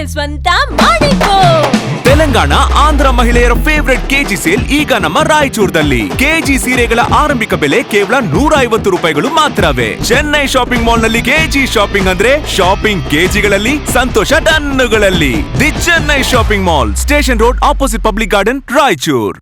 Sale ಸ್ವಂತ ಮಾಡಿಕೋ. ತೆಲಂಗಾಣ ಆಂಧ್ರ ಮಹಿಳೆಯರ ಫೇವರೆಟ್ ಕೆಜಿ ಸೇಲ್ ಈಗ ನಮ್ಮ ರಾಯಚೂರದಲ್ಲಿ. ಕೆಜಿ ಸೀರೆಗಳ ಆರಂಭಿಕ ಬೆಲೆ ಕೇವಲ 150 ರೂಪಾಯಿಗಳು ಮಾತ್ರವೇ. ಚೆನ್ನೈ ಶಾಪಿಂಗ್ ಮಾಲ್ ನಲ್ಲಿ ಕೆಜಿ ಶಾಪಿಂಗ್ ಅಂದ್ರೆ ಶಾಪಿಂಗ್ ಕೆಜಿಗಳಲ್ಲಿ, ಸಂತೋಷ ಟನ್ನುಗಳಲ್ಲಿ. The Chennai shopping mall, station road, opposite public garden, Raichur.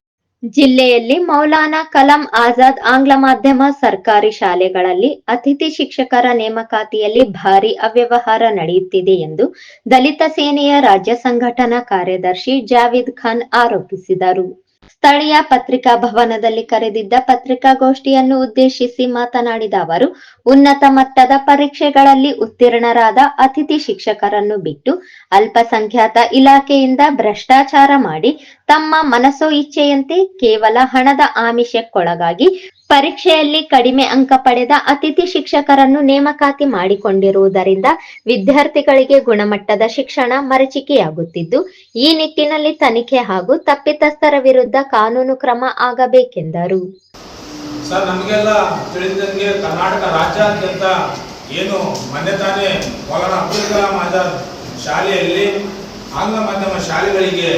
ಜಿಲ್ಲೆಯಲ್ಲಿ ಮೌಲಾನಾ ಕಲಾಂ ಆಜಾದ್ ಆಂಗ್ಲ ಮಾಧ್ಯಮ ಸರ್ಕಾರಿ ಶಾಲೆಗಳಲ್ಲಿ ಅತಿಥಿ ಶಿಕ್ಷಕರ ನೇಮಕಾತಿಯಲ್ಲಿ ಭಾರಿ ಅವ್ಯವಹಾರ ನಡೆಯುತ್ತಿದೆ ಎಂದು ದಲಿತ ಸೇನೆಯ ರಾಜ್ಯ ಸಂಘಟನಾ ಕಾರ್ಯದರ್ಶಿ ಜಾವೀದ್ ಖಾನ್ ಆರೋಪಿಸಿದರು. ಸ್ಥಳೀಯ ಪತ್ರಿಕಾ ಭವನದಲ್ಲಿ ಕರೆದಿದ್ದ ಪತ್ರಿಕಾಗೋಷ್ಠಿಯನ್ನು ಉದ್ದೇಶಿಸಿ ಮಾತನಾಡಿದ ಅವರು, ಉನ್ನತ ಮಟ್ಟದ ಪರೀಕ್ಷೆಗಳಲ್ಲಿ ಉತ್ತೀರ್ಣರಾದ ಅತಿಥಿ ಶಿಕ್ಷಕರನ್ನು ಬಿಟ್ಟು ಅಲ್ಪಸಂಖ್ಯಾತ ಇಲಾಖೆಯಿಂದ ಭ್ರಷ್ಟಾಚಾರ ಮಾಡಿ ತಮ್ಮ ಮನಸೋ ಇಚ್ಛೆಯಂತೆ ಕೇವಲ ಹಣದ ಆಮಿಷಕ್ಕೊಳಗಾಗಿ ಪರೀಕ್ಷೆಯಲ್ಲಿ ಕಡಿಮೆ ಅಂಕ ಪಡೆದ ಅತಿಥಿ ಶಿಕ್ಷಕರನ್ನು ನೇಮಕಾತಿ ಮಾಡಿಕೊಂಡಿರುವುದರಿಂದ ವಿದ್ಯಾರ್ಥಿಗಳಿಗೆ ಗುಣಮಟ್ಟದ ಶಿಕ್ಷಣ ಮರೀಚಿಕೆಯಾಗುತ್ತಿದ್ದು, ಈ ನಿಟ್ಟಿನಲ್ಲಿ ತನಿಖೆ ಹಾಗೂ ತಪ್ಪಿತಸ್ಥರ ವಿರುದ್ಧ ಕಾನೂನು ಕ್ರಮ ಆಗಬೇಕೆಂದರು. ಸರ್, ನಮಗೆಲ್ಲ ತಿಳಿದಂಗೆ ಕರ್ನಾಟಕ ರಾಜ್ಯಾದ್ಯಂತ ಏನು ಮೊನ್ನೆ ತಾನೇ ಮೌಲಾನಾ ಅಬ್ದುಲ್ ಕಲಾಂ ಆಜಾದ್ ಶಾಲೆಯಲ್ಲಿ ಆಂಗ್ಲ ಮಾಧ್ಯಮ ಶಾಲೆಗಳಿಗೆ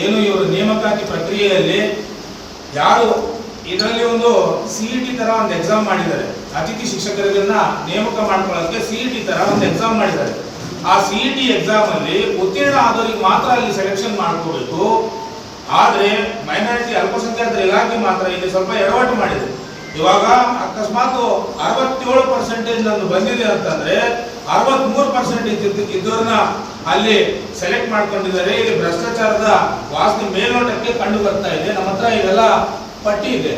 ಏನು ಇವರು ನೇಮಕಾತಿ ಪ್ರಕ್ರಿಯೆಯಲ್ಲಿ ಯಾರು ಇದರಲ್ಲಿ ಒಂದು CET ತರ ಒಂದು ಎಕ್ಸಾಮ್ ಮಾಡಿದ್ದಾರೆ. ಅತಿಥಿ ಶಿಕ್ಷಕರನ್ನ ನೇಮಕ ಮಾಡ್ಕೊಳ್ಳೋಕೆ CET ತರ ಒಂದು ಎಕ್ಸಾಮ್ ಮಾಡಿದ್ದಾರೆ. ಆ CET ಎಕ್ಸಾಮ್ ಅಲ್ಲಿ ಉತ್ತೀರ್ಣ ಆದವರಿಗೆ ಮಾತ್ರ ಅಲ್ಲಿ ಸೆಲೆಕ್ಷನ್ ಮಾಡ್ಕೋಬೇಕು. ಆದ್ರೆ ಮೈನಾರಿಟಿ ಅಲ್ಪಸಂಖ್ಯಾತರ ಇಲಾಖೆ ಮಾತ್ರ ಇಲ್ಲಿ ಸ್ವಲ್ಪ ಎಡವಟ್ಟು ಮಾಡಿದೆ. ಇವಾಗ ಅಕಸ್ಮಾತ್ 67% ನಂದು ಬಂದಿದೆ ಅಂತಂದ್ರೆ 63% ಇದ್ದವ್ರನ್ನ ಅಲ್ಲಿ ಸೆಲೆಕ್ಟ್ ಮಾಡ್ಕೊಂಡಿದ್ದಾರೆ. ಇಲ್ಲಿ ಭ್ರಷ್ಟಾಚಾರದ ವಾಸನೆ ಮೇಲ್ನೋಟಕ್ಕೆ ಕಂಡು ಬರ್ತಾ ಇದೆ. ನಮ್ಮ ಹತ್ರ ಇವೆಲ್ಲ ಪಟ್ಟಿ ಇದೆ.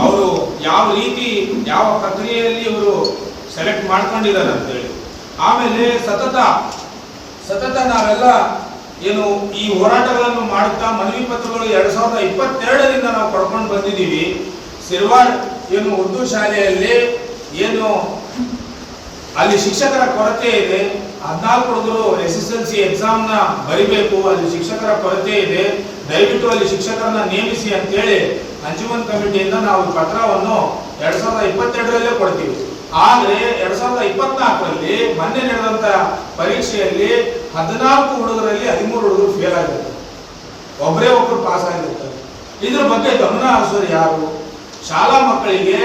ಅವರು ಯಾವ ರೀತಿ ಯಾವ ಪ್ರಕ್ರಿಯೆಯಲ್ಲಿ ಇವರು ಸೆಲೆಕ್ಟ್ ಮಾಡ್ಕೊಂಡಿದ್ದಾರೆ ಅಂತೇಳಿ. ಆಮೇಲೆ ಸತತ ನಾವೆಲ್ಲ ಏನು ಈ ಹೋರಾಟಗಳನ್ನು ಮಾಡುತ್ತಾ ಮನವಿ ಪತ್ರಗಳು 2022ರಿಂದ ನಾವು ಪಡ್ಕೊಂಡು ಬಂದಿದ್ದೀವಿ. ಸಿರ್ವಾಡ್ ಏನು ಉರ್ದು ಶಾಲೆಯಲ್ಲಿ ಏನು ಅಲ್ಲಿ ಶಿಕ್ಷಕರ ಕೊರತೆ ಇದೆ. 14 ಹುಡುಗರು SSLC ಎಕ್ಸಾಮ್ ನ ಬರಿಬೇಕು. ಅಲ್ಲಿ ಶಿಕ್ಷಕರ ಕೊರತೆ ಇದೆ. ದಯವಿಟ್ಟು ಅಲ್ಲಿ ಶಿಕ್ಷಕರನ್ನ ನೇಮಿಸಿ ಅಂತೇಳಿ ಅಂಜುಮನ್ ಕಮಿಟಿಯಿಂದ ನಾವು ಪತ್ರವನ್ನು 2022ರಲ್ಲೇ ಕೊಡ್ತೀವಿ. ಆದ್ರೆ 2024ರಲ್ಲಿ ಮೊನ್ನೆ ನಡೆದಂತ ಪರೀಕ್ಷೆಯಲ್ಲಿ 14 ಹುಡುಗರಲ್ಲಿ 13 ಹುಡುಗರು ಫೇಲ್ ಆಗಿರ್ತಾರೆ. ಒಬ್ಬರು ಪಾಸ್ ಆಗಿರ್ತಾರೆ. ಇದ್ರ ಬಗ್ಗೆ ಗಮನ ಹರಿಸೋರು ಯಾರು? ಶಾಲಾ ಮಕ್ಕಳಿಗೆ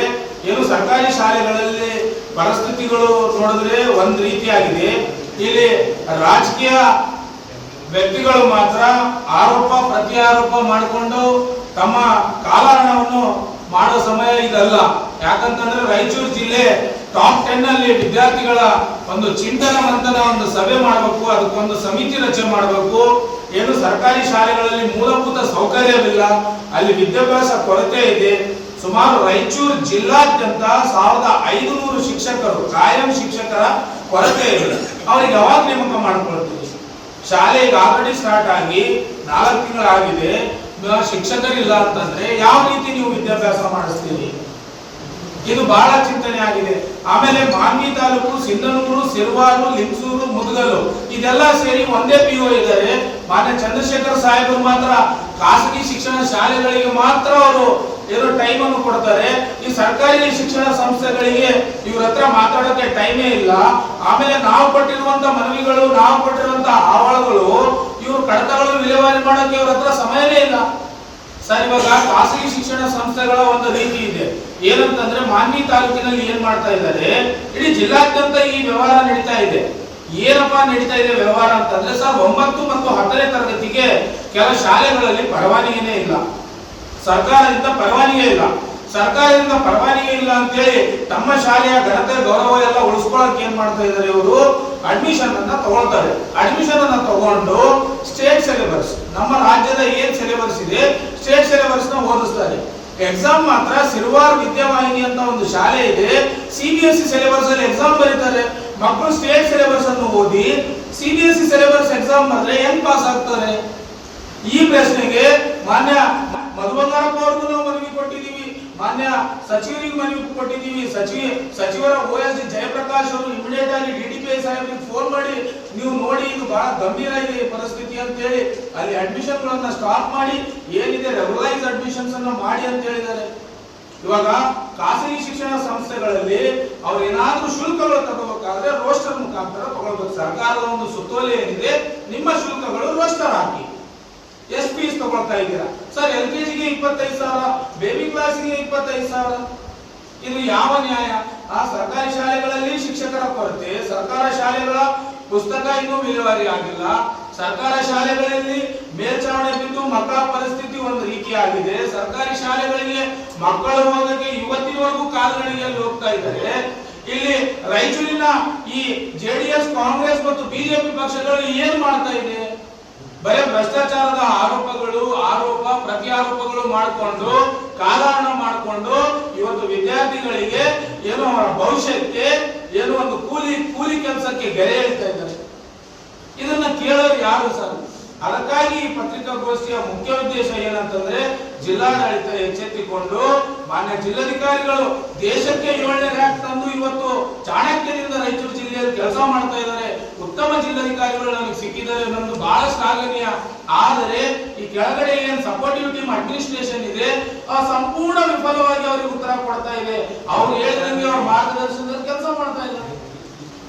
ಏನು ಸರ್ಕಾರಿ ಶಾಲೆಗಳಲ್ಲಿ ಪರಿಸ್ಥಿತಿಗಳು ನೋಡಿದ್ರೆ ಒಂದ್ ರೀತಿಯಾಗಿದೆ. ಇಲ್ಲಿ ರಾಜಕೀಯ ವ್ಯಕ್ತಿಗಳು ಮಾತ್ರ ಆರೋಪ ಪ್ರತ್ಯಾರೋಪ ಮಾಡಿಕೊಂಡು ತಮ್ಮ ಕಾಲಹರಣವನ್ನು ಮಾಡೋ ಸಮಯ ಇದಲ್ಲ. ಯಾಕಂತಂದ್ರೆ ರಾಯಚೂರು ಜಿಲ್ಲೆ ಟಾಪ್ 10 ಅಲ್ಲಿ ವಿದ್ಯಾರ್ಥಿಗಳ ಒಂದು ಚಿಂತನ ಮಂಥನ ಒಂದು ಸಭೆ ಮಾಡಬೇಕು. ಅದಕ್ಕೊಂದು ಸಮಿತಿ ರಚನೆ ಮಾಡಬೇಕು. ಏನು ಸರ್ಕಾರಿ ಶಾಲೆಗಳಲ್ಲಿ ಮೂಲಭೂತ ಸೌಕರ್ಯವಿಲ್ಲ, ಅಲ್ಲಿ ವಿದ್ಯಾಭ್ಯಾಸ ಕೊರತೆ ಇದೆ. ಸುಮಾರು ರಾಯಚೂರು ಜಿಲ್ಲಾದ್ಯಂತ 1500 ಶಿಕ್ಷಕರು ಕಾಯಂ ಶಿಕ್ಷಕರ ಕೊರತೆ ಇದೆ. ಅವ್ರಿಗೆ ಯಾವಾಗ ನೇಮಕ ಮಾಡ್ಕೊಳ್ತೀವಿ? ಶಾಲೆ ಈಗ ಆಲ್ರೆಡಿ ಸ್ಟಾರ್ಟ್ ಆಗಿ 4 ತಿಂಗಳಾಗಿದೆ. ಶಿಕ್ಷಕರಿಲ್ಲ ಅಂತಂದ್ರೆ ಯಾವ ರೀತಿ ನೀವು ವಿದ್ಯಾಭ್ಯಾಸ ಮಾಡಿಸ್ತೀರಿ? ಇದು ಬಹಳ ಚಿಂತನೆ ಆಗಿದೆ. ಆಮೇಲೆ ಮಾನ್ವಿ ತಾಲೂಕು, ಸಿಂಧನೂರು, ಸಿರ್ವಾರು, ಲಿಂಗಸೂರು, ಮುದಗಲ್ಲು ಇದೆಲ್ಲ ಸೇರಿ ಒಂದೇ PO ಇದ್ದಾರೆ. ಮಾನ್ಯ ಚಂದ್ರಶೇಖರ್ ಸಾಹೇಬರು ಮಾತ್ರ ಖಾಸಗಿ ಶಿಕ್ಷಣ ಶಾಲೆಗಳಿಗೆ ಮಾತ್ರ ಅವರು ಏನೋ ಟೈಮ್ ಅನ್ನು ಕೊಡ್ತಾರೆ. ಈ ಸರ್ಕಾರಿ ಶಿಕ್ಷಣ ಸಂಸ್ಥೆಗಳಿಗೆ ಇವ್ರ ಹತ್ರ ಮಾತಾಡೋಕೆ ಟೈಮೇ ಇಲ್ಲ. ಆಮೇಲೆ ನಾವು ಕೊಟ್ಟಿರುವಂತ ಮನವಿಗಳು, ನಾವು ಕೊಟ್ಟಿರುವಂತ ಅಹವಾಲುಗಳು, ಇವ್ರ ಕಡತಗಳು ವಿಲೇವಾರಿ ಮಾಡೋಕೆ ಇವ್ರ ಹತ್ರ ಸಮಯನೇ ಇಲ್ಲ. ಸರ್, ಇವಾಗ ಖಾಸಗಿ ಶಿಕ್ಷಣ ಸಂಸ್ಥೆಗಳ ಒಂದು ರೀತಿ ಇದೆ. ಏನಂತಂದ್ರೆ ಮಾನ್ವಿ ತಾಲೂಕಿನಲ್ಲಿ ಏನ್ ಮಾಡ್ತಾ ಇದ್ದಾರೆ, ಇಡೀ ಜಿಲ್ಲಾದ್ಯಂತ ಈ ವ್ಯವಹಾರ ನಡೀತಾ ಇದೆ. ಏನಪ್ಪಾ ನಡೀತಾ ಇದೆ ವ್ಯವಹಾರ ಅಂತಂದ್ರೆ ಸರ್, 9 ಮತ್ತು 10ನೇ ತರಗತಿಗೆ ಕೆಲ ಶಾಲೆಗಳಲ್ಲಿ ಪರವಾನಗಿನೇ ಇಲ್ಲ. ಸರ್ಕಾರದಿಂದ ಪರವಾನಗಿ ಇಲ್ಲ. ಸರ್ಕಾರದಿಂದ ಪರವಾನಗಿ ಇಲ್ಲ ಅಂತೇಳಿ ತಮ್ಮ ಶಾಲೆಯ ಘನತೆ ಗೌರವ ಎಲ್ಲ ಉಳಿಸ್ಕೊಳ್ಳೋಕೆ ಏನ್ ಮಾಡ್ತಾ ಇದ್ದಾರೆ, ಇವರು ಅಡ್ಮಿಷನ್ ಅನ್ನ ತಗೊಳ್ತಾರೆ. ಅಡ್ಮಿಷನ್ ಅನ್ನ ತಗೊಂಡು ಸ್ಟೇಟ್ ಸಿಲೆಬಸ್, ನಮ್ಮ ರಾಜ್ಯದ ಏನ್ ಸಿಲೆಬಸ್ ಇದೆ ಸ್ಟೇಟ್ ಸಿಲೆಬಸ್ ನ ಓದಿಸ್ತಾರೆ. ಎಕ್ಸಾಮ್ ಮಾತ್ರ ಸಿರ್ವಾರ್ ವಿದ್ಯಾವಾಹಿನಿ ಅಂತ ಒಂದು ಶಾಲೆ ಇದೆ, CBSE ಸಿಲೆಬಸ್ ಅಲ್ಲಿ ಎಕ್ಸಾಮ್ ಬರೀತಾರೆ. ಮಕ್ಕಳು ಸ್ಟೇಟ್ ಸಿಲೆಬಸ್ ಅನ್ನು ಓದಿ CBSE ಸಿಲೆಬಸ್ ಎಕ್ಸಾಮ್ ಬಂದ್ರೆ ಹೆಂಗ್ ಪಾಸ್ ಆಗ್ತಾರೆ? ಈ ಪ್ರಶ್ನೆಗೆ ಮಾನ್ಯ ಮಧು ಬಂಗಾರಪ್ಪ ಅವ್ರಿಗೂ ನಾವು ಮನವಿ ಕೊಟ್ಟಿದ್ದೀವಿ, ಮಾನ್ಯ ಸಚಿವರಿಗೆ ಮನವಿ ಕೊಟ್ಟಿದ್ದೀವಿ. ಸಚಿವರ OSD ಜಯಪ್ರಕಾಶ್ ಅವರು ಇಮಿಡಿಯೇಟ್ ಆಗಿ DDPI ಸಾಹೇಬರಿಗೆ ಫೋನ್ ಮಾಡಿ ನೀವು ನೋಡಿ ಇದು ಬಹಳ ಗಂಭೀರ ಇದೆ ಪರಿಸ್ಥಿತಿ ಅಂತ ಹೇಳಿ ಅಲ್ಲಿ ಅಡ್ಮಿಷನ್ ಗಳನ್ನ ಸ್ಟಾಪ್ ಮಾಡಿ ಏನಿದೆ ರೆಗ್ಯುಲರೈಸ್ ಅಡ್ಮಿಷನ್ಸ್ ಅನ್ನು ಮಾಡಿ ಅಂತ ಹೇಳಿದ್ದಾರೆ. ಇವಾಗ ಖಾಸಗಿ ಶಿಕ್ಷಣ ಸಂಸ್ಥೆಗಳಲ್ಲಿ ಅವ್ರು ಏನಾದ್ರೂ ಶುಲ್ಕಗಳು ತಗೋಬೇಕಾದ್ರೆ ರೋಸ್ಟರ್ ಮುಖಾಂತರ ತಗೊಳ್ಬೇಕು. ಸರ್ಕಾರದ ಒಂದು ಸುತ್ತೋಲೆ ಏನಿದೆ, ನಿಮ್ಮ ಶುಲ್ಕಗಳು ರೋಸ್ಟರ್ ಹಾಕಿ. ಎಷ್ಟು ಫೀಸ್ ತಗೊಳ್ತಾ ಇದ್ದೀರಾ ಸರ್? LKGಗೆ 25,000, ಬೇಬಿ ಕ್ಲಾಸ್ಗೆ 25,000. ಇದು ಯಾವ ನ್ಯಾಯ? ಆ ಸರ್ಕಾರಿ ಶಾಲೆಗಳಲ್ಲಿ ಶಿಕ್ಷಕರ ಕೊರತೆ, ಸರ್ಕಾರ ಶಾಲೆಗಳ ಪುಸ್ತಕ ಇನ್ನೂ ವಿಲೇವಾರಿ ಆಗಿಲ್ಲ, ಸರ್ಕಾರ ಶಾಲೆಗಳಲ್ಲಿ ಮೇಲ್ಚಾವಣಿ ಬಿದ್ದು ಮಕ್ಕಳ ಪರಿಸ್ಥಿತಿ ಒಂದು ರೀತಿ ಆಗಿದೆ, ಸರ್ಕಾರಿ ಶಾಲೆಗಳಿಗೆ ಮಕ್ಕಳು ಹೋಗಕ್ಕೆ ಇವತ್ತಿನವರೆಗೂ ಕಾಲ್ನಡಿಗೆಯಲ್ಲಿ ಹೋಗ್ತಾ ಇದ್ದಾರೆ. ಇಲ್ಲಿ ರಾಯಚೂರಿನ ಈ JDS, ಕಾಂಗ್ರೆಸ್ ಮತ್ತು ಬಿಜೆಪಿ ಪಕ್ಷಗಳು ಏನ್ ಮಾಡ್ತಾ ಇದೆ? ಬರೀ ಭ್ರಷ್ಟಾಚಾರದ ಆರೋಪ ಪ್ರತಿ ಆರೋಪಗಳು ಮಾಡಿಕೊಂಡು ಕಾಲಹರಣ ಮಾಡಿಕೊಂಡು ಇವತ್ತು ವಿದ್ಯಾರ್ಥಿಗಳಿಗೆ ಏನೋ ಅವರ ಭವಿಷ್ಯಕ್ಕೆ ಏನೋ ಒಂದು ಕೂಲಿ ಕೆಲಸಕ್ಕೆ ಗೆರೆ ಹೇಳ್ತಾ ಇದ್ದಾರೆ. ಇದನ್ನ ಕೇಳೋರು ಯಾರು ಸರ್? ಅದಕ್ಕಾಗಿ ಈ ಪತ್ರಿಕಾಗೋಷ್ಠಿಯ ಮುಖ್ಯ ಉದ್ದೇಶ ಏನಂತಂದ್ರೆ, ಜಿಲ್ಲಾಡಳಿತ ಎಚ್ಚೆತ್ತುಕೊಂಡು ಮಾನ್ಯ ಜಿಲ್ಲಾಧಿಕಾರಿಗಳು ದೇಶಕ್ಕೆ 7ನೇ ರ್ಯಾಂಕ್ ತಂದು ಇವತ್ತು ಚಾಣಕ್ಯದಿಂದ ರಾಯಚೂರು ಜಿಲ್ಲೆಯಲ್ಲಿ ಕೆಲಸ ಮಾಡ್ತಾ ಇದ್ದಾರೆ. ಉತ್ತಮ ಜಿಲ್ಲಾಧಿಕಾರಿಗಳು ನಮಗೆ ಸಿಕ್ಕಿದ್ದಾರೆ, ನಮ್ದು ಬಹಳ ಶ್ಲಾಘನೀಯ. ಆದರೆ ಈ ಕೆಳಗಡೆ ಏನ್ ಸಪೋರ್ಟಿವ್ ಟೀಮ್ ಅಡ್ಮಿನಿಸ್ಟ್ರೇಷನ್ ಇದೆ, ಸಂಪೂರ್ಣ ವಿಫಲವಾಗಿ ಅವರಿಗೆ ಉತ್ತರ ಕೊಡ್ತಾ ಇದೆ. ಅವ್ರು ಹೇಳಿದಂಗೆ ಅವ್ರ ಮಾರ್ಗದರ್ಶನದಲ್ಲಿ ಕೆಲಸ ಮಾಡ್ತಾ ಇದ್ದಾರೆ.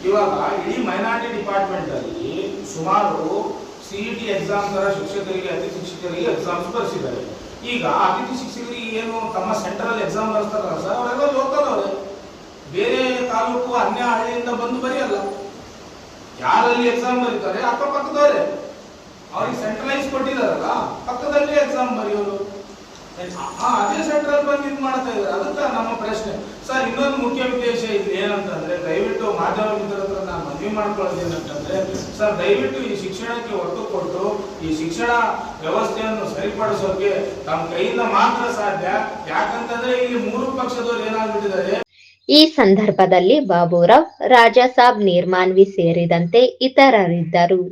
ಇವಾಗ ಇಡೀ ಮೈನಾರಿಟಿ ಡಿಪಾರ್ಟ್ಮೆಂಟ್ ಅಲ್ಲಿ ಸುಮಾರು CET ಎಕ್ಸಾಮ್ ತರ ಶಿಕ್ಷಕರಿಗೆ, ಅತಿಥಿ ಶಿಕ್ಷಕರಿಗೆ ಎಕ್ಸಾಮ್ಸ್ ಬರೆಸಿದ್ದಾರೆ. ಈಗ ಅತಿಥಿ ಶಿಕ್ಷಕರಿಗೆ ಏನು ತಮ್ಮ ಸೆಂಟ್ರಲ್ ಎಕ್ಸಾಮ್ ಬರ್ತಾರಲ್ಲ ಸರ್, ಅವರೆಲ್ಲ ಲೋಕಲ್ ಅವರೇ, ಬೇರೆ ತಾಲೂಕು ಅನ್ಯ ಹಳ್ಳಿಯಿಂದ ಬಂದು ಬರೆಯಲ್ಲ. ಯಾರಲ್ಲಿ ಎಕ್ಸಾಮ್ ಬರೀತಾರೆ ಅಕ್ಕಪಕ್ಕದವರೇ, ಅವ್ರಿಗೆ ಸೆಂಟ್ರಲೈಸ್ ಕೊಟ್ಟಿದಾರಲ್ಲ, ಪಕ್ಕದಲ್ಲಿ ಎಕ್ಸಾಮ್ ಬರೆಯೋರು, ಅದೇ ಸೆಂಟ್ರಲ್ ಬಂದು ಇದು ಮಾಡ್ತಾ ಇದ್ದಾರೆ. ಅದಕ್ಕೆ ನಮ್ಮ ಪ್ರಶ್ನೆ ಸರ್. ಇನ್ನೊಂದು ಮುಖ್ಯ ಉದ್ದೇಶ ಇಲ್ಲಿ ಏನಂತಂದ್ರೆ, ದಯವಿಟ್ಟು ಮಾಧ್ಯಮ ಮಿತ್ರರ ಹತ್ರ ನಾನು ಮನವಿ ಮಾಡ್ಕೊಳ್ಳೋದು ಏನಂತಂದ್ರೆ ಸರ್, ದಯವಿಟ್ಟು ಈ ಶಿಕ್ಷಣಕ್ಕೆ ಒತ್ತು ಕೊಟ್ಟು ಈ ಶಿಕ್ಷಣ ವ್ಯವಸ್ಥೆಯನ್ನು ಸರಿಪಡಿಸೋಕೆ ತಮ್ಮ ಕೈಯಿಂದ ಮಾತ್ರ ಸಾಧ್ಯ. ಯಾಕಂತಂದ್ರೆ ಇಲ್ಲಿ 3 ಪಕ್ಷದವರು ಏನಾಗ್ಬಿಟ್ಟಿದ್ದಾರೆ. ಈ ಸಂದರ್ಭದಲ್ಲಿ ಬಾಬುರಾವ್, ರಾಜಾಸಾಬ್ ನಿರ್ಮಾನ್ವಿ ಸೇರಿದಂತೆ ಇತರರಿದ್ದರು.